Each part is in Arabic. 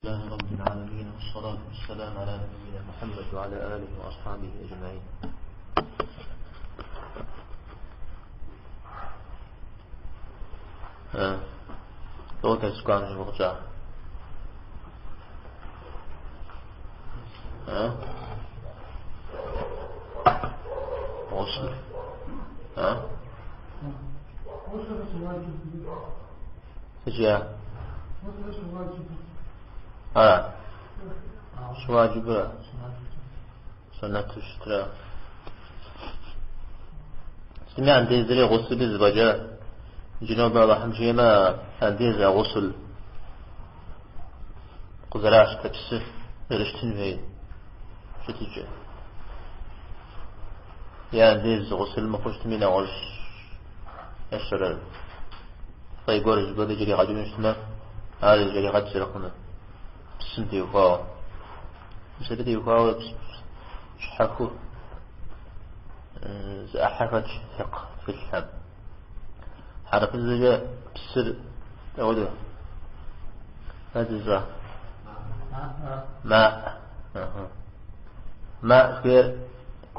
الله رب العالمين والصلاة والسلام على نبينا محمد وعلى آله وأصحابه أجمعين. لغة السكان المرجع غسل سجيا شو واجب سنة تشترى سمع عن ديزري غسل بزبجة جنوب الله حمشينا عن ديزري غسل قزراش تبسر رشتن في شتيجة يا ديز غسل مخشت من غش الشرر طيب قرش بدي جري غجل نشتنا هذا جري غج سرقنا بسنتي وفاو مسألتي وفاو شحكو زأحفت ثق في الحب حرف الزجاء بسر أوده هذا الزجاء ماء غير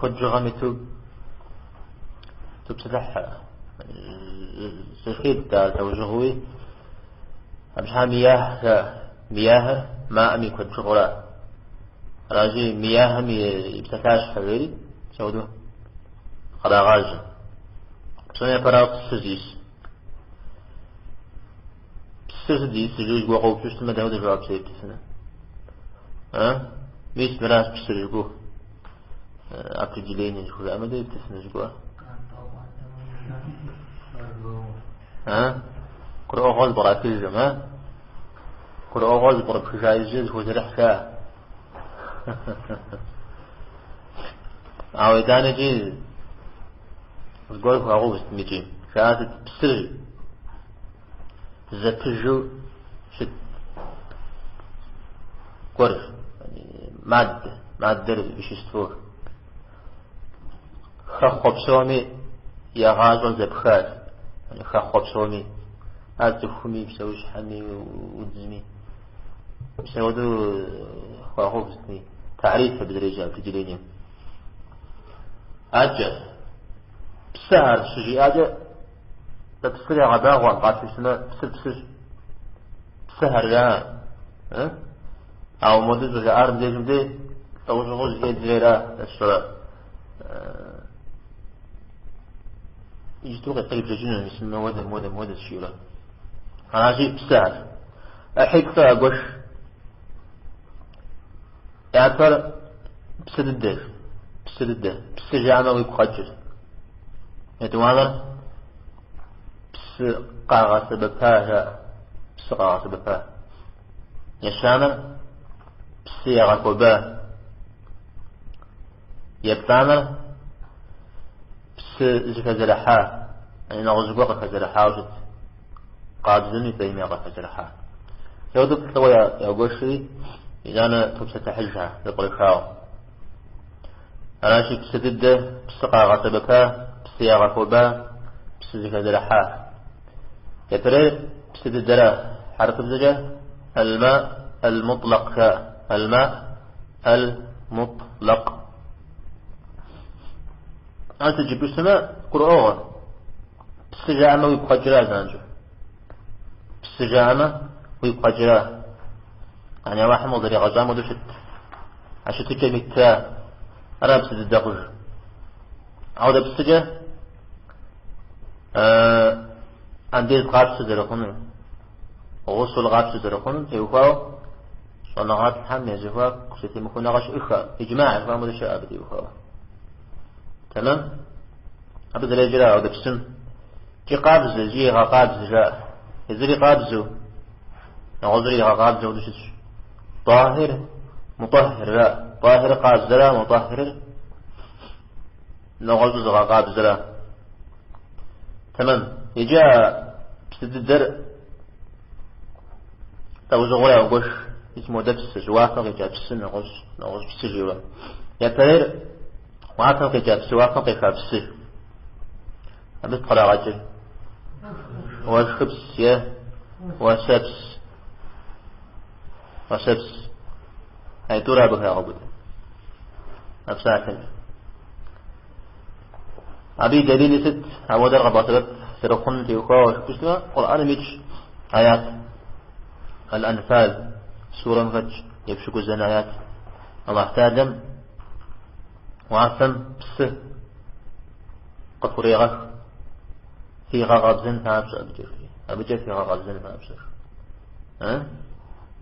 كد جغمي تبسدح سخيد توجهوي أمشها مياه ماء مي كد جغرا راجي مياه مي يبسكاش حويري سودو خلاغاج بسنة براق سزيس سزيس جوج وقو بشت ما داود الجواب سيبتسنا ميس براس بسرجو определение جوه أما ده يبتسنا جوه كرو أغاز برا كل جمع كرو أغاز برا بشايزيز هو ترحكا عاويتاني جي الجول هو بس ميجي شاهد بسر زتجو شت قرش يعني مادة بيش يستفور خخب سومي يا غازون زبخات يعني خخب سومي أزفهمي بسويش حمي ودزمي بسودو هو بسني تعريف بدرجة في جلينيا أجل بسهر سجي أجل تبصري غباء وانقاط في السماء بسهر لا أو مدد وجه أرم دي جمدي أو جغوز إيد زيرا الشراء يجتوغ الطريب جيجينا يسمى ودم الشيرا أنا أجي بسهر أحيك فأقوش يعتبر بسدده بسجعنا ويبقجر يتوانا بسقاغة سببها يشانا بسيغة وبا يبتانا بسزكا زلحا يعني نغزقوق كزلحا وجد قادزني بيميغة كزلحا يودك تطوى يا قوشي إذا أنا تبسة تحجها لطريقها أنا شي بسدده بسقاغة سببها بسياغة وبا بسزكا زلحا يتري بسدده حرف الزجاج الماء المطلق أنت تجيب السماء قرآن بسجاعمة ويبقى جراه زانجو بسجاعمة ويبقى جراه يعني واحد مضري غزام ودوشت عشان تجميك أنا بسد الدقج عودة بسجا عندي غاب سدرقون غسل غاب سدرقون يوفاو صنعات حمي زفاو قصتي مكون غش إخا إجماع فهم ذا شيء أبدي يوفاو تمام أبدا لا يجرى عودة بسم جي قابز جي غقابز جاء يزري قابزو نغزري غقابزو ودوشت طاهر مطهر لا طاهر قابز لا مطهر نغزز غقابز لا تمام يجاء بسد الدرء توزغ ولا وقش اسمه دبس جوافق يجاء بسن نغز بسجيولا يترير وعافق يجاء بسوافق يجاء بسج أبس قراغة وشبس وسبس وسبس هاي ترى بك يا عبد أبساعتك أبي دليل ست أو درغة باطلت سرقون تيوكا وشكشتما قرآن ميتش آيات الأنفال سورة مفتش يبشكو الزنايات الله احتاجم وعثم بس قد فريغك في غابزن فابس أبجر في غابزن فابس ها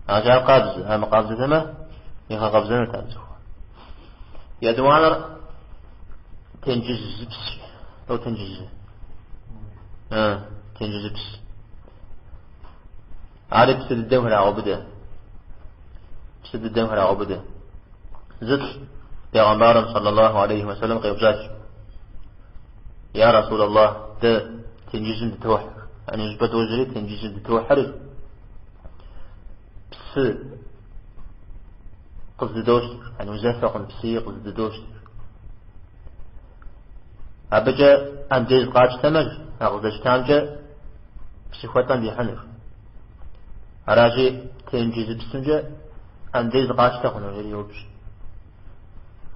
أجا قابز هم قابز ثما في غابزن فابس يدوان تنجز بس أو تنجز تنجز بس عارف بسد الدمهر عبده بسد الدمهر عبده زد پیغمبر صلى الله عليه وسلم قيبزاش يا رسول الله ده تنجزن تتوحر يعني جبت وزري تنجزن تتوحر بس قصد دوشتر يعني مزافق بسي قصد دوشتر أبجا أنجز قاش تمج أقصدش تامجا بسيخوتان دي حنر أراجي تنجز بسنجا أنجز قاش تخنر يليوبش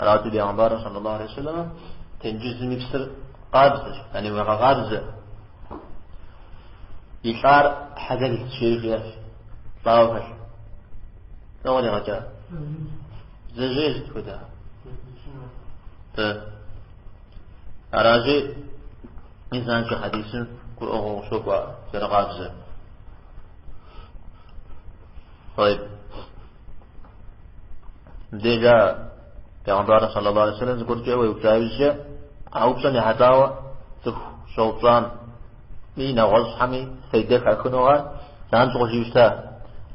أراد بيغمبار صلى الله عليه وسلم تنجز مبسر قابز يعني وغا قابز يشعر حاجة الشيخ ياش طاوفش نواني غجا زجيز كده أراجي إنسان كحديث كل أغو شوكوا سر قابز طيب ديجا پیغمبر صلى الله عليه وسلم ذكر جاء ويجاوز عوبسن يحتاوى تف شوطان مين غلص حمي سيدك أكنوها سان تغشي وشتا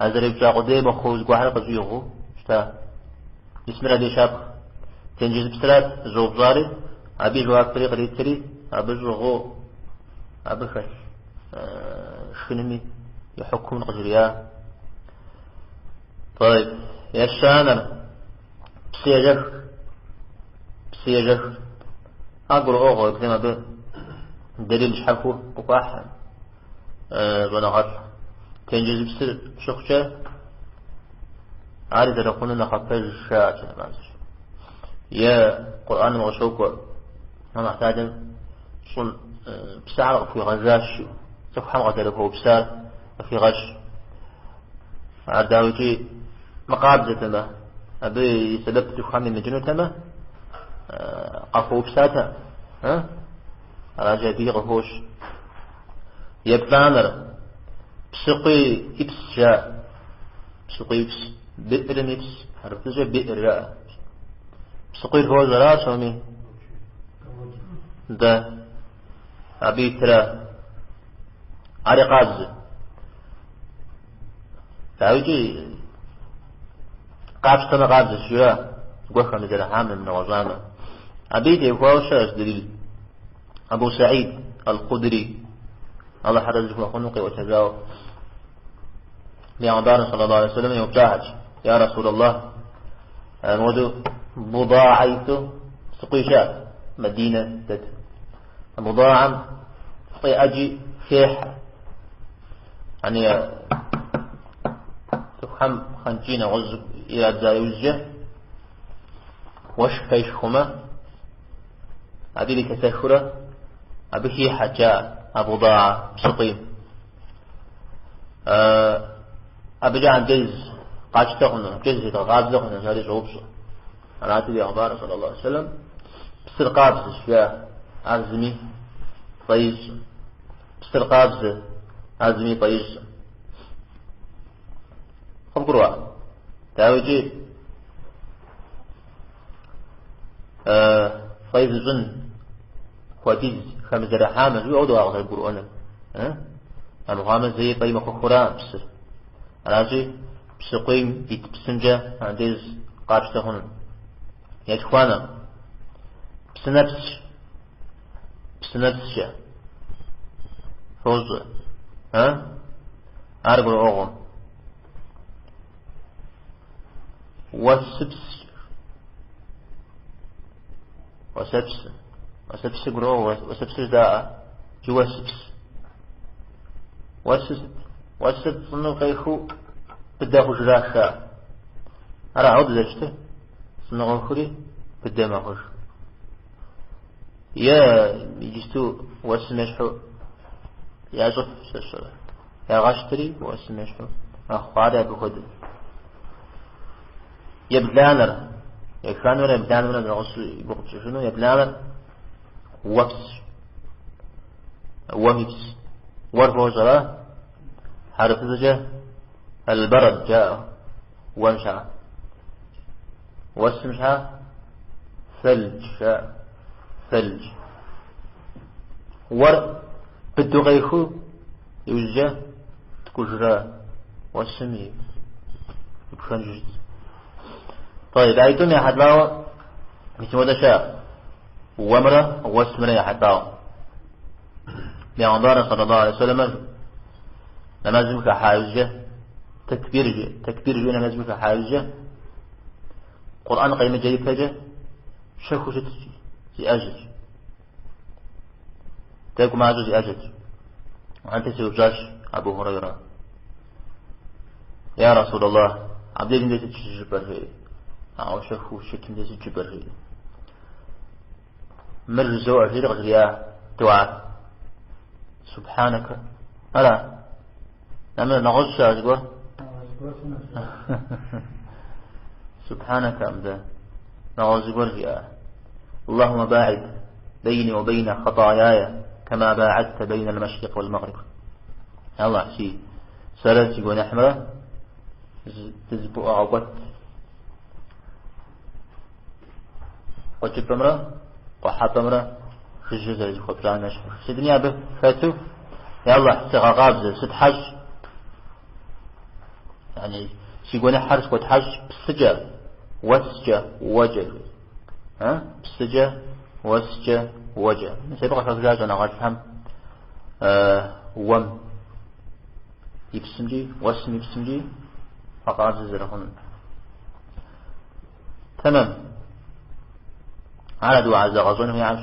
أزرب جاء قديم خوز قوحر قزيغو شتا اسمرا دي شاب تنجز بسرات زوب زاري أبي جواب طريق ريتري أبي زغو أبي خش شنمي يحكم قجريا طيب يا الشانر بسيجر أقول أوغو كلمة بدليل شحفو وقاح بنغر تنجز بسر شخشة عارض لقونا نخطي الشاعة يا قرآن مغشوك ما محتاج صل بسعر في غزاش سفحان غزاله بسار في غش عداوتي مقابزة ما أبي سبب تخامي مجنو تما قفو بساتا راجع بي غفوش يبلانر بسقي إبس جاء بسقي إبس بئر إبس عرفت جاء بئر جاء بسقي الفوز راس ومي ده أبي ترى عري قابز فأوجي قابس تما قابز الشيوع قوخة مجرى حامل من وزامة عبيد يقوى شاش دليل أبو سعيد الخدري الله حرزك وخنقي وتزاو لعبارة صلى الله عليه وسلم يبتاعج يا رسول الله نودو بضاعيته سقيشات مدينة تت بضاعا أجي فيح يعني تفهم خنجين غزق إلى زايوزة وش فيشهما أبي لك تشهرة أبي هي حجاء أبو ضاعة سقيم أبي جاء جيز قاش تغنى جيز غاب تغنى زاري جوبصة أنا أتبع عبارة صلى الله عليه وسلم بسر قابز الشياء عزمي طيز بسر قابز عزمي طيز خبروا تاوجي طيز الظن خواتيز خمس رحامة يعودوا أغضى القرآن المغامة زي طيب خوران بسر أراجي بسقيم يتبسنجة عنديز قابش تهون يتخوانا بسنفسش فوز أربع أغم وسبس قرأ وسبس داء جوا سبس وسبس صنو قيخو بدأ خجرا شا أرى عود زجته سنغو خري بدأ ما خج يا يجستو واسمشحو يا زف سشرا يا غاشتري واسمشحو أخواري بخد يبلانر يكانور يبلانر نغسل بقص شنو يبلانر وفس ومبس ورفوزرا حرف زجا البرد جاء ومشى واسمشى ثلج شاء ثلج ور بدو غيخو يوجه تكجرا واسمي بخنجد طيب عيتم يا حدلاو مثل هذا شاء ومرة واسمرة يا حدلاو بيعندار صلى الله عليه وسلم نمازمك حاجة تكبير جي نمازمك حاجة قرآن قيمة جديد فجأة شكو شتجي زي أجل تاكو معجو زي أجل وأنت سيوجاش أبو هريرة يا رسول الله عبد الله ليس تجبر هي أو شكو شكل ليس تجبر هي مرزو أجل غزيا دعاء سبحانك ألا نعمل نغش أجل سبحانك أمدا نغز برجع اللهم باعد بيني وبين خطاياي كما باعدت بين المشرق والمغرب الله سي سرتي ونحمرة تزبو عبط وجب امرة وحط امرة في الجزء خبزان نشفر سيدني أبه فاتو يا الله سغاقابزة ست حج يعني سيقولنا حرس وتحج بسجة وسجة وجه ها بسجة وسجة وجه سيبقى خزاج أنا غاش هم وم يبسمجي واسم يبسمجي فقط زرهن تمام على دعاء زغزون هي عارف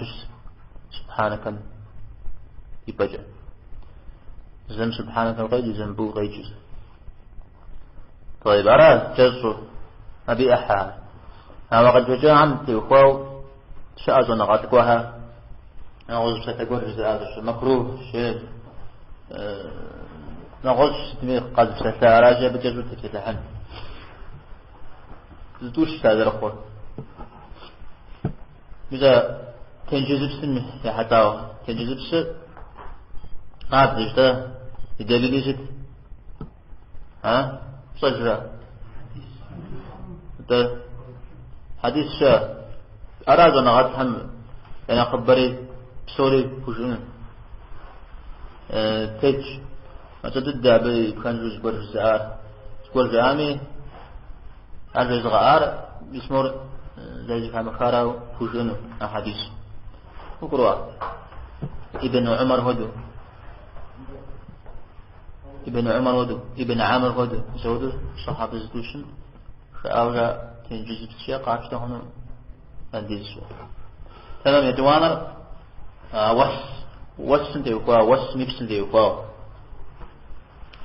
سبحانك يبجع زم سبحانك الغيج زنبو غيجز طيب أرى جزء أبي أحد وقد جاء عمتي وخواو شأز ونغاتكوها نغوز ستقول جزء مكروه شيء نغوز ستميق قد ستة راجع بجزء تفتحن زدوش ستادر أخوة إذا تنجزب سنة يا حتاو تنجزب سنة عاد جدا يدليل جد ها صجرة ده حديث شاء أراد أن أغتهم يعني أخبري بسوري بوشون تيج أتدد دابي كان جوز برزار تقول جامي أرجز غار يسمور زي كان مخارا بوشون أحاديث وقروا ابن عمر هدو ابن عمر هدو ابن عامر هدو زودو صحابة زدوشن فأوجا تنجز بسيا قاعدة هنا أنديز تمام يا دوانر وس تيوكوا وس ميبس تيوكوا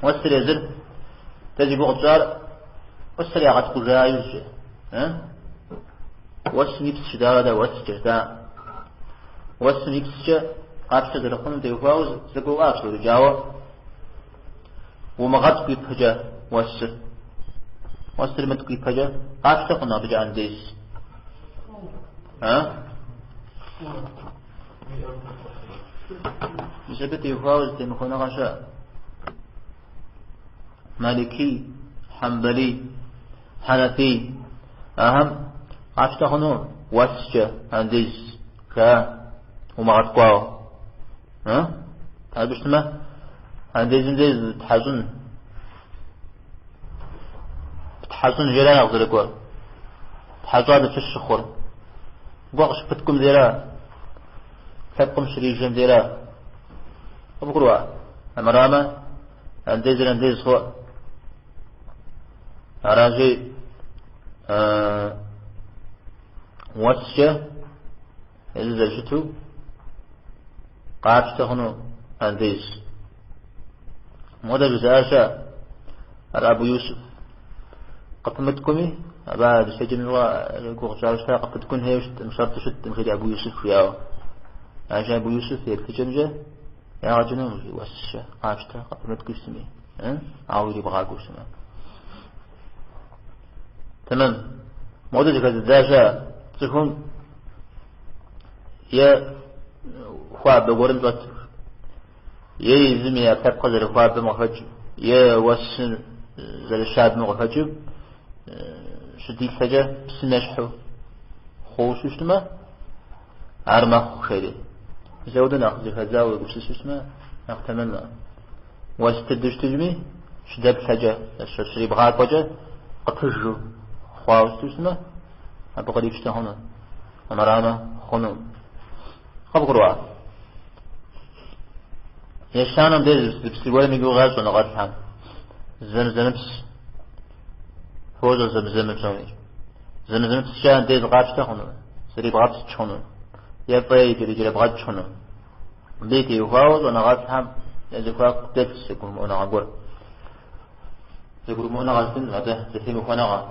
وس رزل تجي بقطار وس رياقة قجايز وس ميبس شدارة وس جردا وس ميبس قاعدة درقون تيوكوا زقوا أصل رجاوا ومغط بيبهجا وس رمت بيبهجا قاعدة قنا بجا أنديز بسبب يفاوز تمخونا غشاء مالكي حنبلي حنفي أهم عشتا خنون واسجة أنديز كا ومغطقواو هذا بشتما أنديز تحزن جلال أغزلكوا تحزن بتشخور بوقش بتكم زيرا كتكم شريجم زيرا أبقروا أمراما أنديز هو أراجي واسجة إذا زلشتو قاعد تخنو أنديز مودا جزاشا أبو يوسف قطمتكمي بعد سجن وقوغشارشتا قد تكون هي مشرط شد مخدي أبو يوسف ياو عشان أبو يوسف يكتجمجه يا رجل وسشة قاشتا قطمتكم سمي عاولي بغاكو سمي تمام موضوع كذا داشا تكون يا خواب بقولن توت يا زمي أبقى زر خواب مخرج يا وسن زر الشاب مخرج شديد حاجة بسنشحو خوش وشتما عرما خيري زودنا أخذ هذا ويقول وشتما نقتمنا واستدش تجمي شداب حاجة الشري بغاك وجه قطرجو خواوش تسمى أبقى قريب شتهنا أمراما خنوم خبقروا يشانم ديز بسيقول ميقو غاز ونغاد حام زمزمس فوزو زمزم بسوني زمزمس شان ديز غاب شتهنا سري بغاب شتهنا يبقى جري بغاب شتهنا بيتي وخواوز ونغاد حام يزيقوا قدس يقول ونغاد يقول ونغاد سن هذا زفيم ونغاد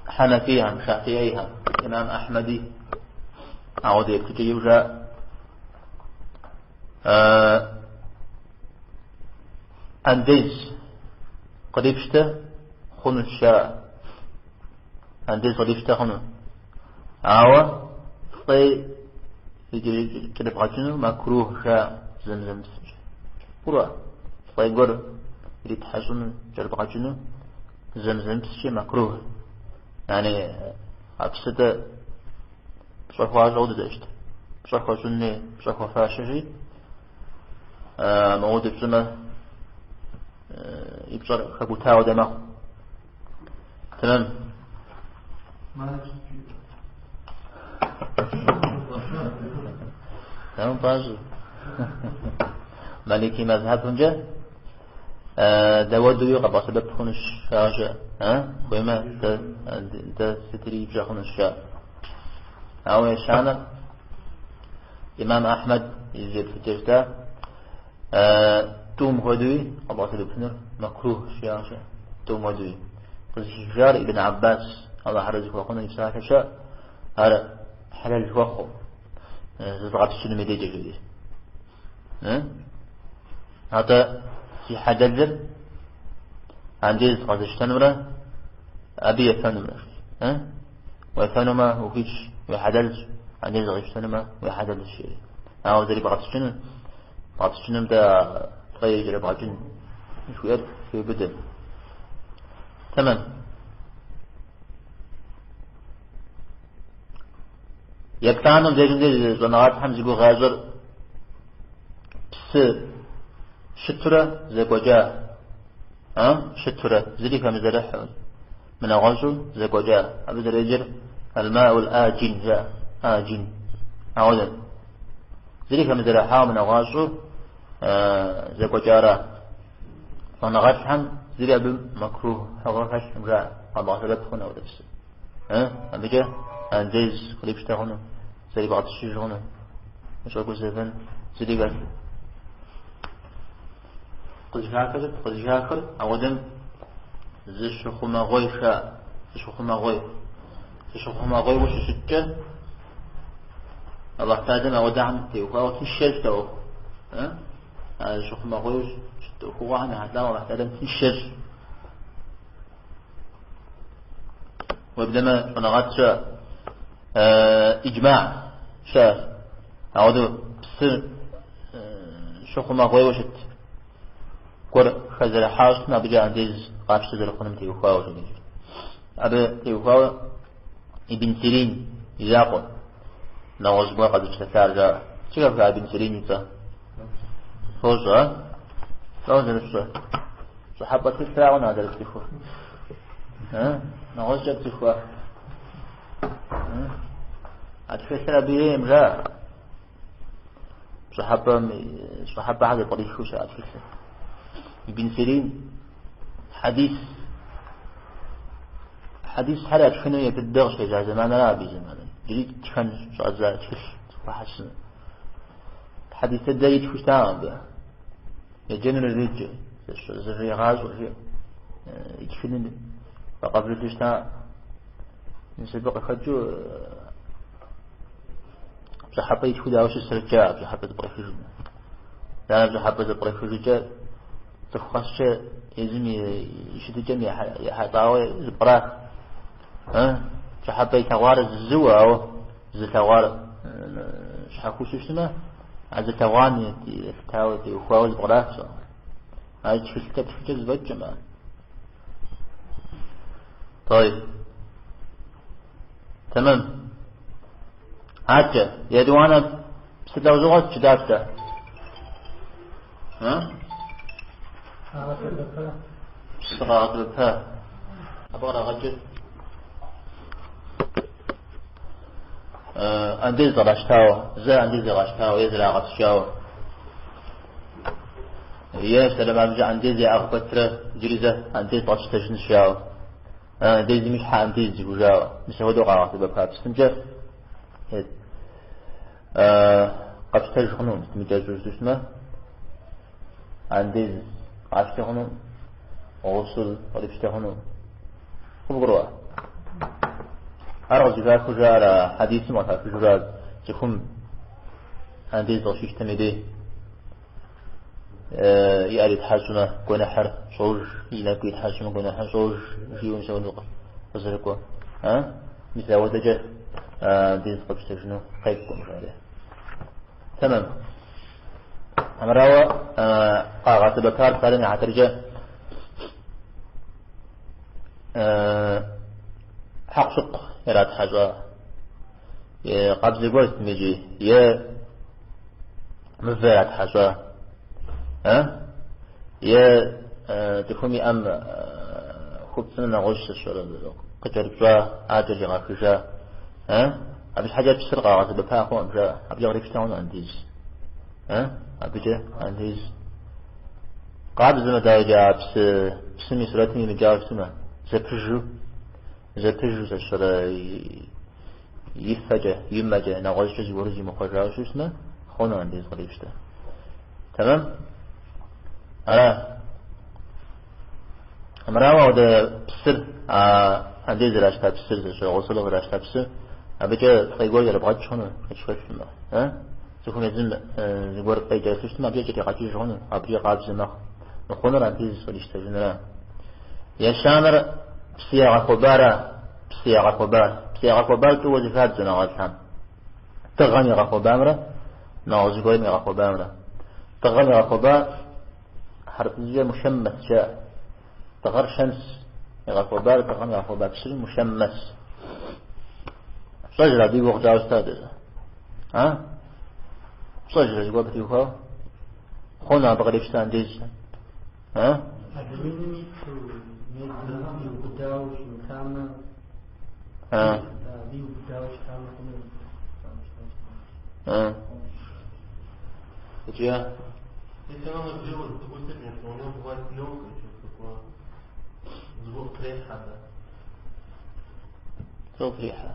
حنفيها شافعيها إمام أحمدي أعود يكتجي يوجا أنديز قريب شتا خن الشاء أنديز قريب شتا خن عاوة طي يجري كده بغاجنو مكروه شاء زمزم سمجا بروا طي قر يريد حسن جرب بغاجنو زمزم سمجا مكروه يعني أقصد بصحوة زود داشت بصحوة سنة بصحوة فاشري موجود بسمة يبصر خبوتها ودماغ تمام تمام بازو مالكي مذهب هنجا داود يقبع سبب خنش فاجة ويما دا ستري بجا خنش أو يشانا إمام أحمد يزيد في الجرده توم هدوي قبع سبب خنر مكروه شياشة توم هدوي قزيجار ابن عباس الله حرزك وقنا يبساك شاء هذا حلال الوخو زرعت السنة مديجة جديد هذا في حدل عندي قدش تنمرة أبي يفنمرة ويفنما وفيش ويحدل عندي قدش تنمرة ويحدل الشيء أو ذلك بعض الشنم ده طيب جري بعضين شوية في بدل تمام يكتانم زي زناعات حمزة غازر بس شترة زي قجاء شترة زي كم زرح من غازل زي قجاء أبدا رجل الماء الآجن جاء آجن أولا زي كم زرحها من غازل زي قجارة ونغشهم زي أبو مكروه هغرفش مجاء الله سبتخنا ودرس أبدا أنديز قريب اشتغلنا زي بعض الشجرنا مش أقول زيفن زي قال قد شاكر أودم زي شخوما غوي شاء شخوما غوي وش شجة الله تعالى أودعم تيوكا وتنشج تو شخوما غوي وش شتوكوا عنها حتى الله تعالى تنشج وبدما نغات شاء إجماع شاء أودو بسر شخوما غوي وشت قر خزر حاش نبجا عنديز قابش تزر خنم تيوخوا وشنجر أبا تيوخوا ابن سيرين يزاقون نغزبوا قد اشتكار جاء شكرا في ابن سيرين يتا فوزا لازم الشيء صحابة تسرعون هذا الاتخوة نغزجا بتخوة أتفسر بيهم جاء صحابة هذا الطريق وش أتفسر ابن سيرين حديث حرج شنو يبدغ شيء زي زمان لا بزمان جريت كان شازات فيش وحسن حديث الدايت فش تام به يجنن الرجل زي غاز وشيء يكفنني فقبل تشتا نسبق خجو بحبيت كذا وش السرجاء بحبيت بريفيج لا بحبيت بريفيج تخص يزم يشد الجميع يحطاوي البراك بحبيت توارد الزوا أو زتوارد شحكو شو اسمه عز تواني تاوي وخواوز البراك هاي تشكلت في جزء الجماعة. طيب تمام عجة يدوانا بستة وزغط شدافته صغارة بفا أبغى أغجل أنديز غشتاو زا أنديز غشتاو يزرع غشتاو يسلم أرجع أنديز أغبتره جريزة أنديز غشتشن شاو أنديز مش حأنديز وجاو مش هو دوقة غاطبة بها بستنجة قد تجخنون متجوز اسمه أنديز عشتخنون غسل ولبشتخنون خبروا أرغز ذاك جارة حديث ما في جراد تكون أنديز غشيش تميديه يأري تحاسنا كون حر صوج إلى كي تحاسنا كون حر صوج فيون سوى نقص فزرقوا مثل ودجة أنديز قبشتشنو قيبكم عليه تمام أمراوة قاعدة بكار قالنا عترجة حق شق إراد حاجة قبض قوست ميجي يا مفرد حاجة يا تفهمي أم خبزنا غش شر قدر جوا عاجل غاكجا أبيش حاجة بسرقة قاعدة بكار قوم جا أبي أغريب شتاون عنديز أبيجا عنديز قاعد زي ما دايجا بسمي سراتني مجاوب سما زبجو زشرا يفجأ يمجأ نغاش جزء ورزي مخرجة شو اسمه خونا عنديز غريبشته تمام أمراوة وده بسر عنديز راشتا بسر زشرا غسل راشتا بسر أبيجا طيقوة يربغات شونه أشفاش سما تكون يزم زبور بيجا سوستما بيجا تقاتي شونه أبيجا قاب زمخ نخونا عنديز صليشتا جنرا يشامر بسياغة كبار تو وظيفات زناغات هم تغني غفوبامرة ناوزقوي من غفوبامرة تغني غفوبار حرف زي مشمس جاء تغر شمس غفوبار تغني غفوبار بسر مشمس صجرة دي وقت أستاذ صجرة جوا بتيوها خونا بغريبستان ديز Где? Если она делает, то будет нет, но у него бывает легкое что-то такое. Звук рейха, да. Звук рейха.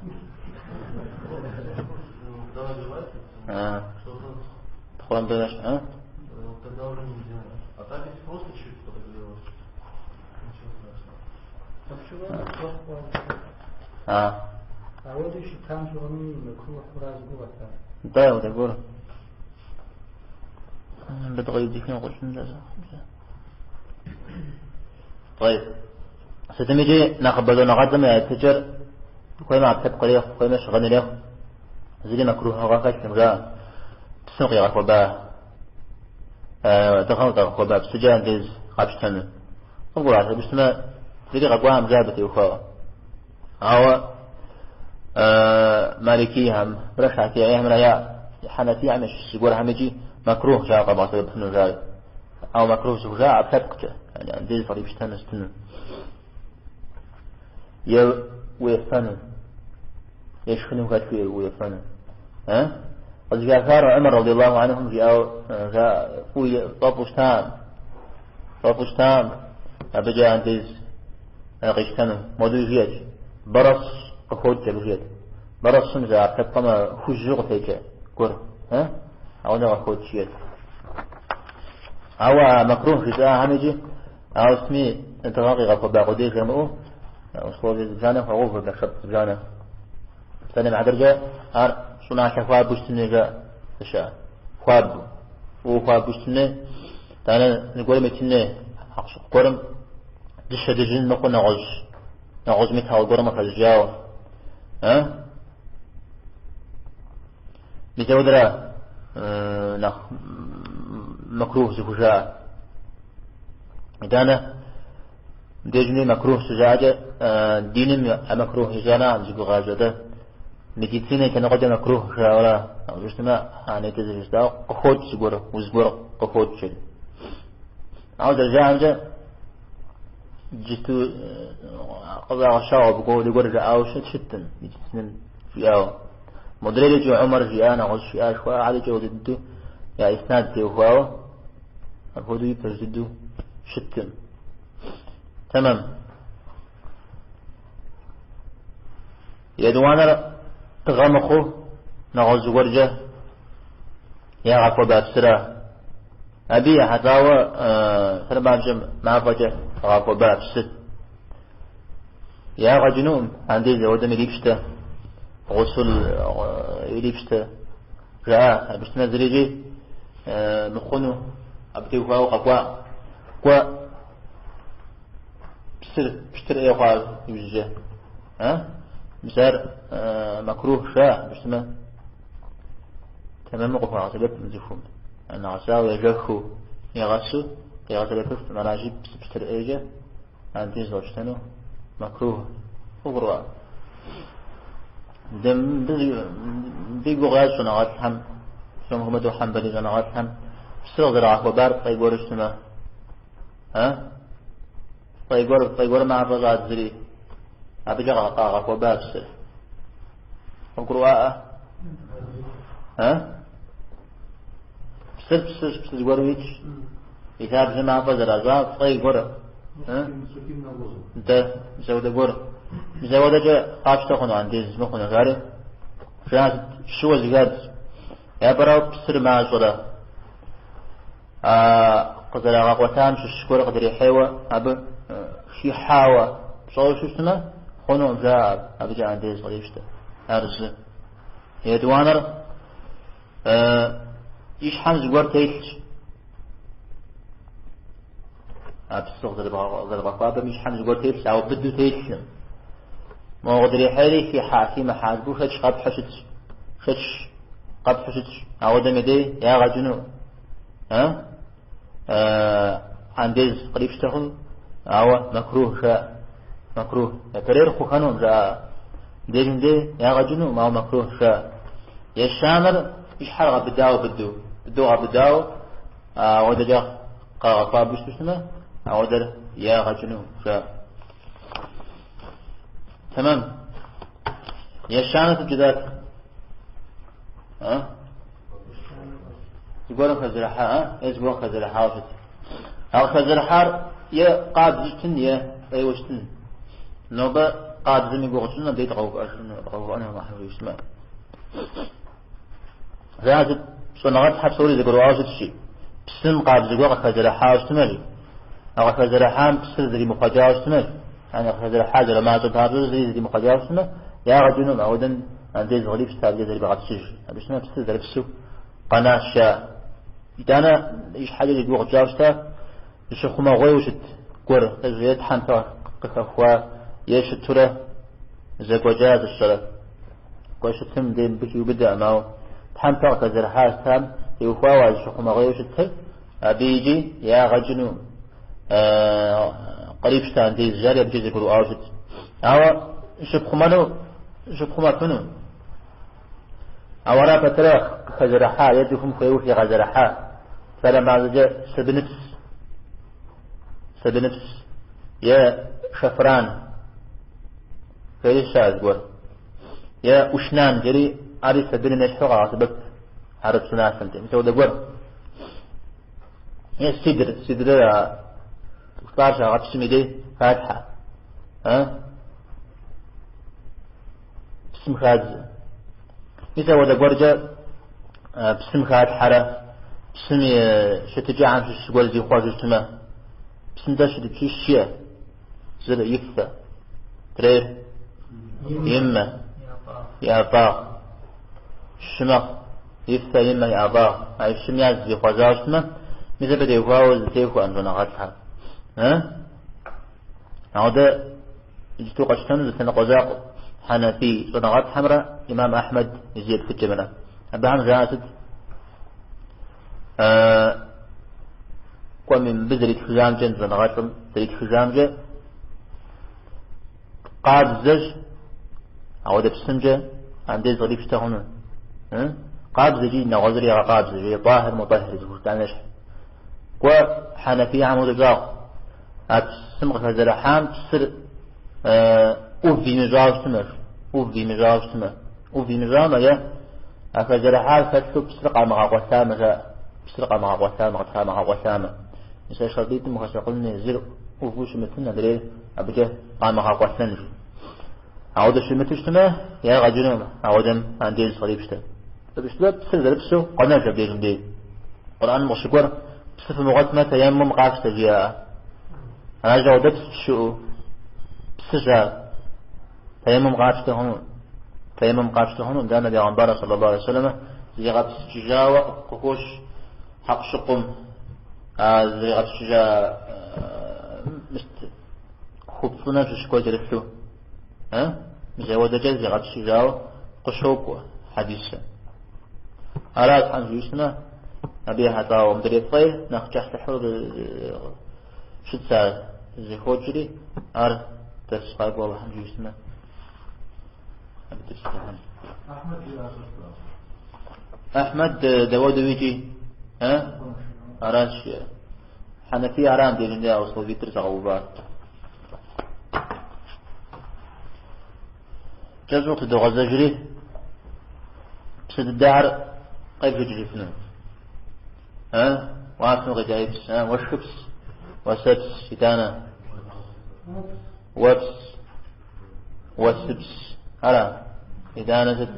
Когда одевается, что-то... Тхоран дэнаш, Тогда уже не делаешь. А так если просто чуть подогреваешь, ничего страшного. А вот еще там же он микро раз было. Да, вот такое. بتغيب ذيك نقول شنو طيب ستميجي نقبل نقدم التجر كوي ما تبقى كوي ما شغل له زي مكروه غاكاش كمرا تسوق يا غفبا دخلت غفبا بسجان ديز قابشتن نقول هذا بسمه زي غقوام جابتي وخا هو مالكي هم برشاتي ايهم ريا حنفي عمش يقول همجي مكروه جاء قبض ابن جاي أو مكروه جاء بتبقى يعني عندي فريق شتنستن ويفنن يشخنوا كتير ويفنن قد جاء عمر رضي الله عنهم جاء فوي طفشتان أبجا عندي قشتنه مدوجيج برص أخوت جبجيج برص جاء بتبقى ما خجوق تيجي كور أو نوع خود شيء أو مكروه جزاء همجي أو اسمي انتغاقي غفو باقودي غمو وصوبي زبجانة وغوفو بشرط زبجانة سنة مع درجة هار صنع شفواب بشتني جاء تشاء خواب وخواب بشتني تانا نقول متني حقش قرم دش دجن نقول نغوز متها قرم كالجاو متودرا مكروه زكوجاء إدانا دجني مكروه سجاجة دين مكروه جانا زكو غاجة مدينة كنا قد مكروه شاورا وجسنا يعني تزوجتا قخود سجورة وزجورة قخود شل عود الجامعة جتو قضاء الشعب بقول يقول جاء شتن مدينة في أو مدري جو عمر جاءنا عز في أشواء على جو ضده يا إسناد تيوهاو الهدو يبرزدو شتن تمام يدوانا تغمخو نغز ورجة يا غفو بابسرا أبي حتاوى سلمان جم ما فجأ غفو بابسد يا غجنوم عندي زودة مليبشته غسل يليبشته جاء بشتنا زريجي مخونو أبتي وفاو قوا بشتر ايه قال يوجه مسار مكروه شاء بشتما تمام قفا عصبت مزفهم أن عصاو يجخو يغسو يغسل مناجب بشتر ايجه أنتي زوجتنو مكروه أغروا دم بيقو غاز شنغات هم شو محمد وحنبلي شنغات هم بسرغ راح وبار طيقور اشتما طيقور مع بغاد زري أبجع غطاغك وبابسر وقرواء بسر قرويتش يتاب جمع بزر أزاب طيقور انت مسودة قور مسودة جاء قاش تخنو عندي اسمخنو غاري شاهد شو زياد يا براو بسر مع صدا قدر غاقوتام شو الشكور قدر يحيوة أبو شي حاوة صار شو اسمه خنو جاء أبجع عندي صليبشته أرز يدوانر إيش حمز قور تيلش أبصق ذربا بابا مش حمز قور تيلش أو بدو تيلش ما قدر يحيلي في حاكي محاسبو خدش قب حشتش أو دم دي يا غجنو عندي قريبشتهم أو مكروه شاء مكروه كرير خانون جاء دين دي يا غجنو ما هو مكروه شاء يشامر إيش حرق بداو ودجا قاب بشتسمه ودر يا غجنو شاء تمام يشامر الجدات يقولون خزرحاء يقولون خزرحاء أو خزرحار يا قاد جتن يا أيوشتن نوبة قاد زمي قوتنا بيت غوغ أنا ما حلو يسمع زاد صنعت حبسوري ذكروا عاشت شيء بسم قاد زقوق خزرحاء استمري أو خزرحاء بسر ذي مقاجاة استمري يعني خزرحاء لما تطهر ذي مقاجاة استمري يا رجل معودا عندي زغليب ستابجة ذي بغات سجل بسنا بسر ذي بسو قناة شاء إذا إيش حاجة يدوق جاوستا يشخو ما غوي وشت قر تزيد حنطة قخوا يشت ترى زكو جاز الشرف قوشتهم دين بكي وبدأ معه حنطة كزرحاس تام يوخوا ويشخو ما غوي وشت أبيجي يا غجنو قريب شتان دي زجاري أبجي ذكرو آوشت أو شبخو ما كنو أورا فترة خزرحا يدكم خيوخي غزرحا فلما جاء سبنفس يا شفران فيش شاذ يا وشنان جري أري سبن الحقا عصبت عرب سنة سنتين مثل ده يا سدر طارشة غبسمي دي فاتحة بسم خاز مثل ده جا بسم خاد حرة بسم شتجي عن شو زي خواجه تما بسندش لتشيشيا زر يفتا ترير يما يا با شمق يفتا يما يا با أي شمياز يقازاشنا مثل بدي يقاوز تيكو أنزونا غاتها هذا جتو قشتن زتنا قزاق حنفي صنعات حمراء إمام أحمد يزيد في الجملة أبهم زاتد ومن بذرة خزامجة صنعاتهم ذرة خزامجة قاد زج أو دبسنجة عندي ظريف تهون قاد زجي نغزري قاد زجي طاهر مطهر زوج تعنيش وحنفي عمود قاق أتسمغ هذا حام تصير أوفي مجاوز تمر أوفي مجاوز يا أفجر حال فتلو بسرقة مع قسامة بسرقة مع قسامة مع قسامة إذا شرطيت مخشقلني زر أوفوش متنا دري أبجه قام مع قسامة أعود شو متشتمه يا غجنوم أعودم عندي صليب شته فبشتبه بسر ذلبسه قناة جبديهم دي قرآن مشكور بصف مقدمة تيمم قاف تجياء أنا جودت شو بسجا تيمم قافته هون دانا دي عمبارة صلى الله عليه وسلم زي غاب سجاوة قوش حق شقم زي غاب سجا خبصنا في شكوى جرسو زي ودجل زي غاب سجاوة قشوق حديثة أراد عن جيسنا أبي حتى ومدري الطير نخجح تحور شد ساعة زي خوجري أرد تسقاق والله عن جيسنا أحمد داود ويجي أراش حنفي أرام دي لندي أوصل فيتر سغوبات جاز وقت دو غزة جري بسد الدعر قيب جري فنون وعافن غجايبس وشبس وسبس إتانا وبس وسبس أرى إذا نزل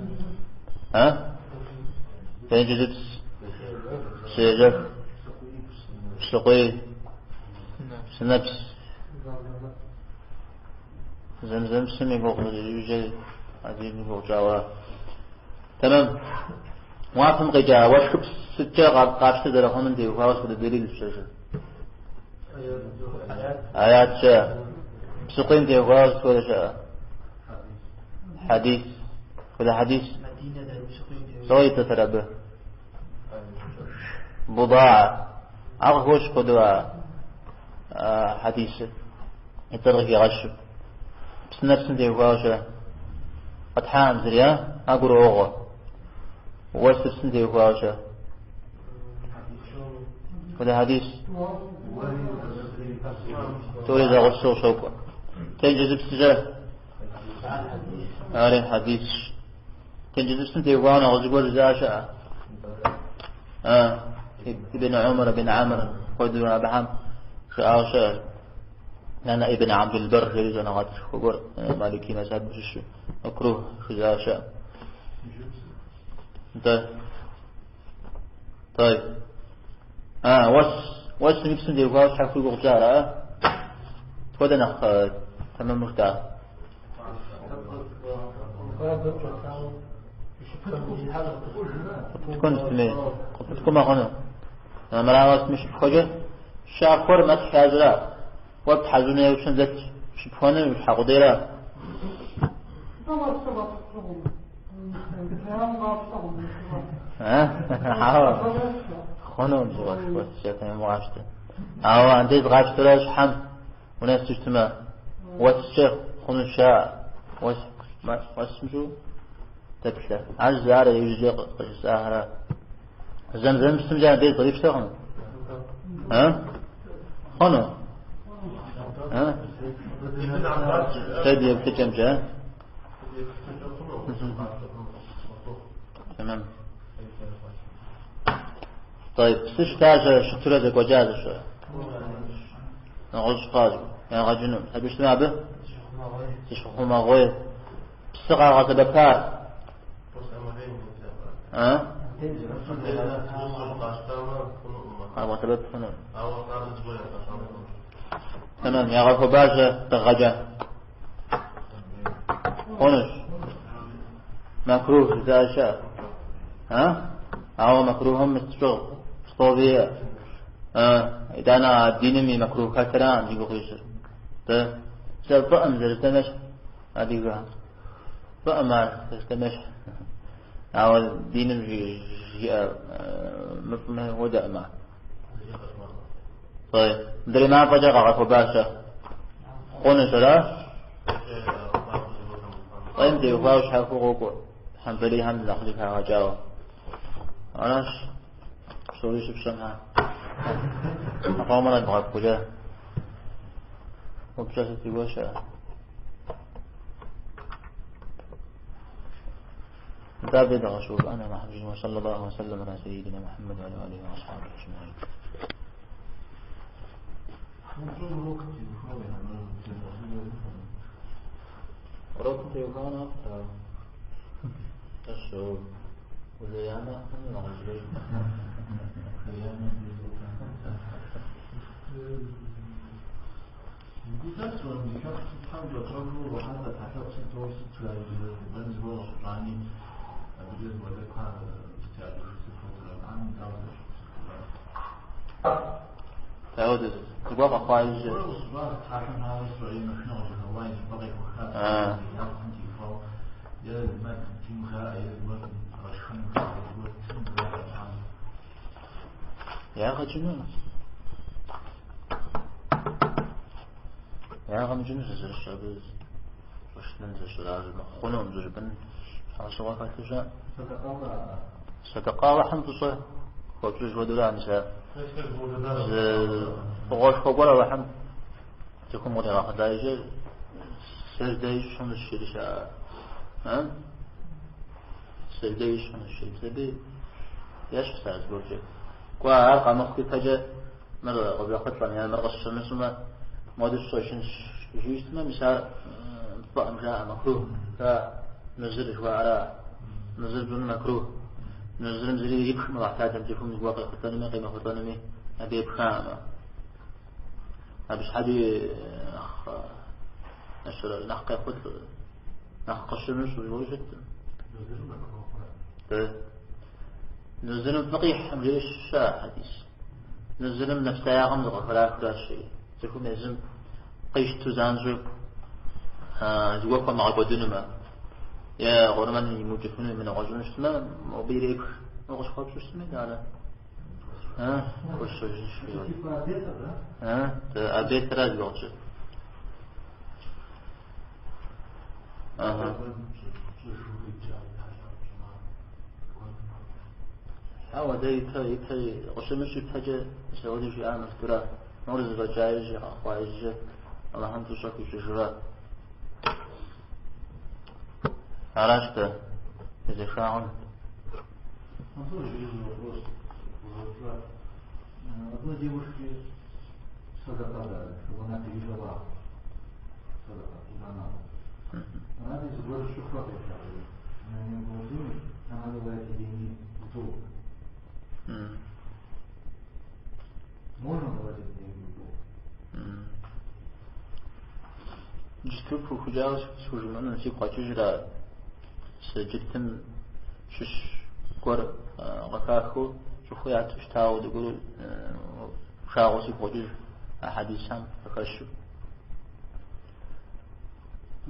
تنجذب سيجف سقي سنبس زمزم سمي فوق يوجد عزيز فوق جاوة تمام وعفن قجا وشب ستة قابشة درخون دي وخاص كده دليل الشاشة آيات شاء سقين دي وخاص كده شاء حديث كده حديث سوي تتربه بضاعة أغوش قدوة حديث يترغي غشب بس نفس دي وخاصة قد حام زريا أقول أغوى ووسف سندي وخاصة كده حديث تولد غشو شوكا تنجذب سجاه أرين حديث تنجذب سنتي وانا غزقول زاشا ابن عمر بن عمر قدوا أبحام شعاشا لأن ابن عبد البر يريدون غد خبر مالكي مذهب بشش مكروه زاشا طيب وس نفسن دي وقاوش حكوي بغجارة تودنا تمام مختار تكون اسمي تكون ما هنا مراوس مش بخجة شاكور ما تحاجرا وبتحاجوني وشن ذات شبهانه مش حقوديرا خونو جواش بس شكل معاشته أو عندي غاش تراش حم وناس تجتمع وتشيخ خونو شاء واسمشو تبشر عجز على يجي قصة زمزم استمجا دي طريق شغل خونو تدي بتجمع تمام طيب سيش تاجة شترة ذاك وجازة شو نغش قاجب يعني غجنون هل بيشتمع به سيش خما غوي بسقى غزة بكار غزة بفنون تمام يعرفوا باشا تغجى خنش مكروه إذا شاء أو مكروه هم الشغل صوبية إذا أنا دينمي مكروه كثران يقول يصير ده سبب زرتمش هذه فأما زرتمش أو دينمي ما ودا ما طيب دري ما بجا قاعد باشا خنش لا طيب دي وفاوش حقوقه حنبلي هم نخلي فيها جاوا أناش سوري سبسمها أقام أنا بغاب كجا وبجاستي وشا متابد غشوب أنا محمد وصلى الله وسلم على سيدنا محمد وعلى آله وأصحابه أجمعين. ركض يوكانا الشعوب وزيانا العجلين تعود تبقى خارج يا أخي جنون يا أخي جنون زر الشعب وش ننزل شلال خنوم زربن حاصوا فاتجا ستقاوى حمد صه وبجوج ودولا نساء بغوش فوقولا وحمد تكون مدير أخذ دايجة سردايش شون الشرشاء سردايش شون الشرشاء ياش ساعد بوجه قوى أرقى مخي فجأة مرة قبل خطلة يعني مرة الشمس ما مودش صوشن جيش ما مساء طعم جاء مكروه فنزل شوى على نزل بن مكروه نزل مزلي يبخ مضحكات تفهم الواقع خطانمي قيمة خطانمي أبي يبخامة أبيش حدي نشر نحقي خط نحق الشمس والوجد نزل بقيح أمجد الشاء حديث نزل نفسه يا غمزة فلا أكبر شيء تكون يزم قيش تزانجب جوافا مع بدونما يا غرمان يموجفون من غجون السماء وبيريك وغش خبش السماء على وش أبيت راجع وجه أو ده يتهي غشمش يتهجى يسوي في عام افتراء نورز بجايج أخوايج الله هم تشوفي شجرات عرفت إذا فاعل одной девушке садака дали, чтобы она пережила садака, куда надо. Она здесь больше шухлата делает. Она не было денег, она дала эти деньги в долг. Можно давать эти деньги в долг? جستوب خجاوس سوجمان نسيب خاطر سجدتم شش قر غكاخو شوفوا يا تشتاو تقولوا شاغوسي بوجه أحاديثهم فكشوا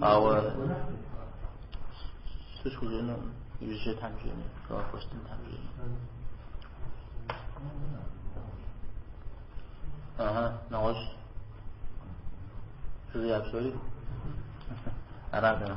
أو سوجنا يوجد تمجيني فاستن تمجيني نعوش شو ذي أبصري أرادنا